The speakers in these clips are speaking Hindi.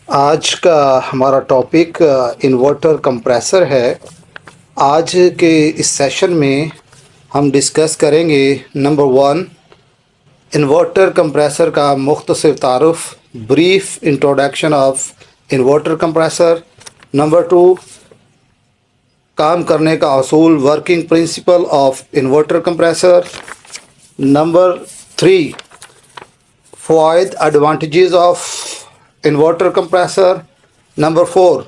आज का हमारा टॉपिक इन्वर्टर कंप्रेसर है। आज के इस सेशन में हम डिस्कस करेंगे नंबर 1 इन्वर्टर कंप्रेसर का मुख्तसर तारुफ, brief introduction of inverter compressor. Number 2 काम करने का असूल, working principle of inverter compressor. Number 3 फ़वाइद, advantages of inverter compressor. Number 4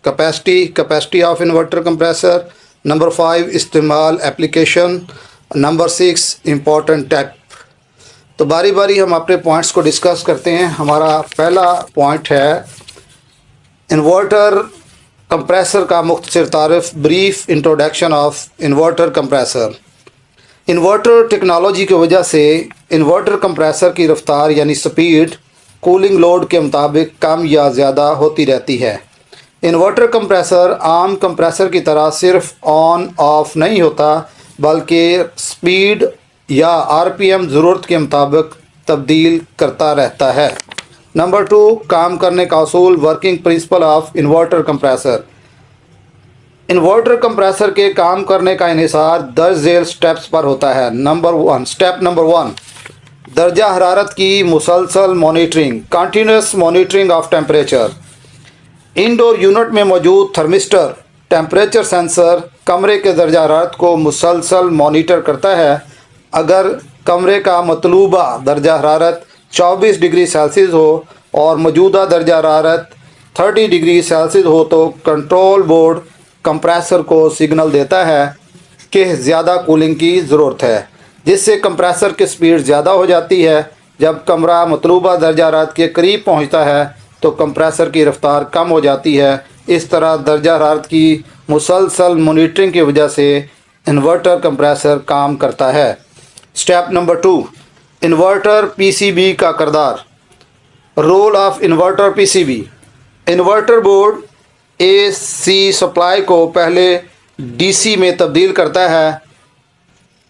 capacity of inverter compressor. Number 5 इस्तेमाल एप्लीकेशन। Number 6 important tip. तो बारी बारी हम अपने पॉइंट्स को डिस्कस करते हैं। हमारा पहला पॉइंट है इन्वर्टर कंप्रेसर का मुख्तसर तारुफ, brief introduction of inverter compressor. Inverter technology की वजह से इन्वर्टर कंप्रेसर की रफ्तार यानी स्पीड कूलिंग लोड के मुताबिक कम या ज़्यादा होती रहती है। इन्वर्टर कंप्रेसर आम कंप्रेसर की तरह सिर्फ ऑन ऑफ नहीं होता, बल्कि स्पीड या आरपीएम ज़रूरत के मुताबिक तब्दील करता रहता है। नंबर 2 काम करने का असूल, working principle of inverter compressor. Inverter compressor के काम करने का इन्हिसार दर्ज झेल स्टेप्स पर होता है। स्टेप नंबर 1 दर्जा हरारत की मुसलसल monitoring, continuous monitoring of temperature. Indoor unit में मौजूद थर्मिस्टर टेम्परेचर सेंसर कमरे के दर्जा हरारत को मुसलसल मॉनिटर करता है। अगर कमरे का मतलूबा दर्जा हरारत 24 डिग्री सेल्सियस हो और मौजूदा दर्जा हरारत 30 डिग्री सेल्सियस हो तो कंट्रोल बोर्ड कंप्रेसर को सिग्नल देता है कि ज़्यादा कूलिंग की ज़रूरत है, जिससे कंप्रेसर की स्पीड ज़्यादा हो जाती है। जब कमरा मतलूबा दर्जा हरारत के करीब पहुंचता है तो कंप्रेसर की रफ्तार कम हो जाती है। इस तरह दर्जा हरारत की मुसलसल मॉनिटरिंग की वजह से इन्वर्टर कंप्रेसर काम करता है। स्टेप नंबर 2 इन्वर्टर पीसीबी का किरदार, role of inverter PCB. Inverter board AC supply को पहले डीसी में तब्दील करता है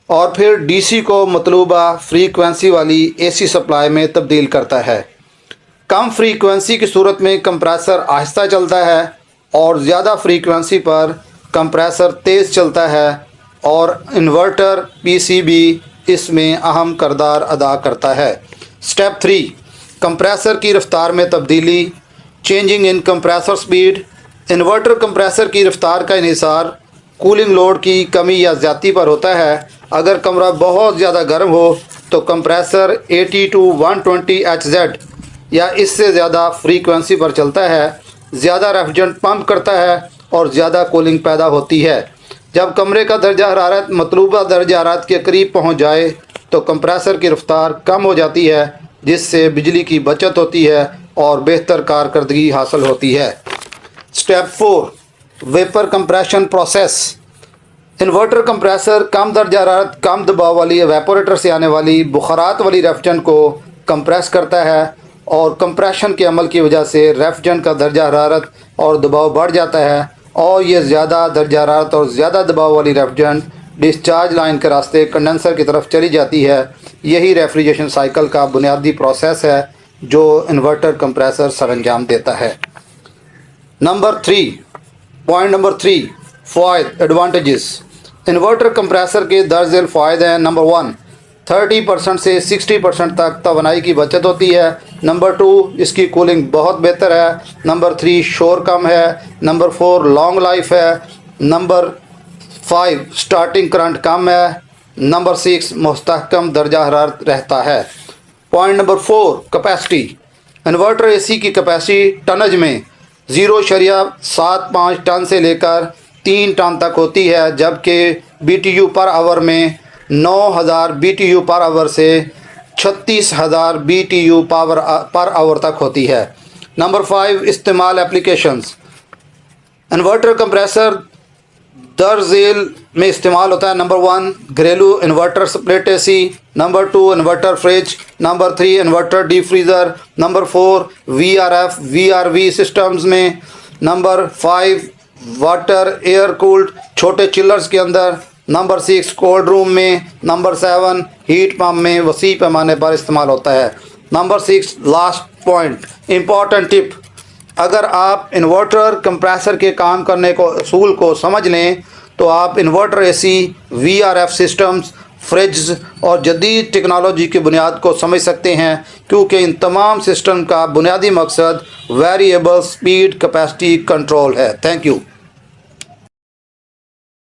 और फिर डीसी को मतलूबा फ्रीक्वेंसी वाली एसी सप्लाई में तब्दील करता है। कम फ्रीक्वेंसी की सूरत में कंप्रेसर आहिस्ता चलता है और ज़्यादा फ्रीक्वेंसी पर कंप्रेसर तेज़ चलता है और इन्वर्टर पीसीबी इसमें अहम किरदार अदा करता है। स्टेप 3 कंप्रेसर की रफ्तार में तब्दीली, changing in compressor speed. Inverter compressor की रफ्तार का इन्हिसार कूलिंग लोड की कमी या ज़्यादती पर होता है। अगर कमरा बहुत ज़्यादा गर्म हो तो कंप्रेसर 80 to 120 Hz या इससे ज़्यादा फ्रीक्वेंसी पर चलता है, ज़्यादा रेफ्रिजरेंट पंप करता है और ज़्यादा कूलिंग पैदा होती है। जब कमरे का दर्जा हरारत मतलूबा दर्जा हरारत के करीब पहुंच जाए तो कंप्रेसर की रफ्तार कम हो जाती है, जिससे बिजली की बचत होती है और बेहतर कारकर्दगी हासिल होती है। Step 4 vapour compression process. Inverter compressor कम दर्जा हरारत, कम दबाव वाली एवेपोरेटर से आने वाली बुखारात वाली रेफ्रिजरेंट को कंप्रेस करता है और कंप्रेशन के अमल की वजह से रेफ्रिजरेंट का दर्जा हरारत और दबाव बढ़ जाता है और ये ज़्यादा दर्जा हरारत और ज़्यादा दबाव वाली रेफ्रिजरेंट डिस्चार्ज लाइन के रास्ते कंडेंसर की तरफ चली जाती है। यही रेफ्रिजरेशन साइकिल का बुनियादी प्रोसेस है जो इन्वर्टर कंप्रेसर सरअंजाम देता है। पॉइंट नंबर 3 फ़वाइद, एडवांटेजेस। इन्वर्टर कंप्रेसर के दर्ज झेल फ़ायदे हैं। नंबर 1 30% से 60% तक तवानाई की बचत होती है। नंबर 2 इसकी कूलिंग बहुत बेहतर है। नंबर 3 शोर कम है। नंबर 4 लॉन्ग लाइफ है। नंबर 5 स्टार्टिंग करंट कम है। नंबर 6 मुस्तहकम दर्जा हरारत रहता है। Point number 4 capacity. Inverter AC की कैपेसिटी टनज में 0.75 टन से लेकर 3 टन तक होती है, जबकि बीटीयू पर आवर में 9000 बीटीयू पर आवर से 36000 बीटीयू पावर पर आवर तक होती है। नंबर 5 इस्तेमाल एप्लीकेशंस। इन्वर्टर कंप्रेसर दर्ज झेल में इस्तेमाल होता है। नंबर 1 घरेलू inverter split AC. Number 2 inverter fridge. Number 3 inverter deep freezer. Number 4 VRF VRV systems में। नंबर 5 वाटर एयर कूल्ड छोटे चिलर्स के अंदर। नंबर 6 कोल्ड रूम में। नंबर 7 हीट पम्प में वसी पैमाने पर इस्तेमाल होता है। Number 6 last point important tip. अगर आप इन्वर्टर कंप्रेसर के काम करने को असूल को समझ लें तो आप inverter AC, VRF systems, fridge और जदीद टेक्नोलॉजी की बुनियाद को समझ सकते हैं, क्योंकि इन तमाम सिस्टम का बुनियादी मकसद वेरिएबल स्पीड कैपेसिटी कंट्रोल है। Thank you.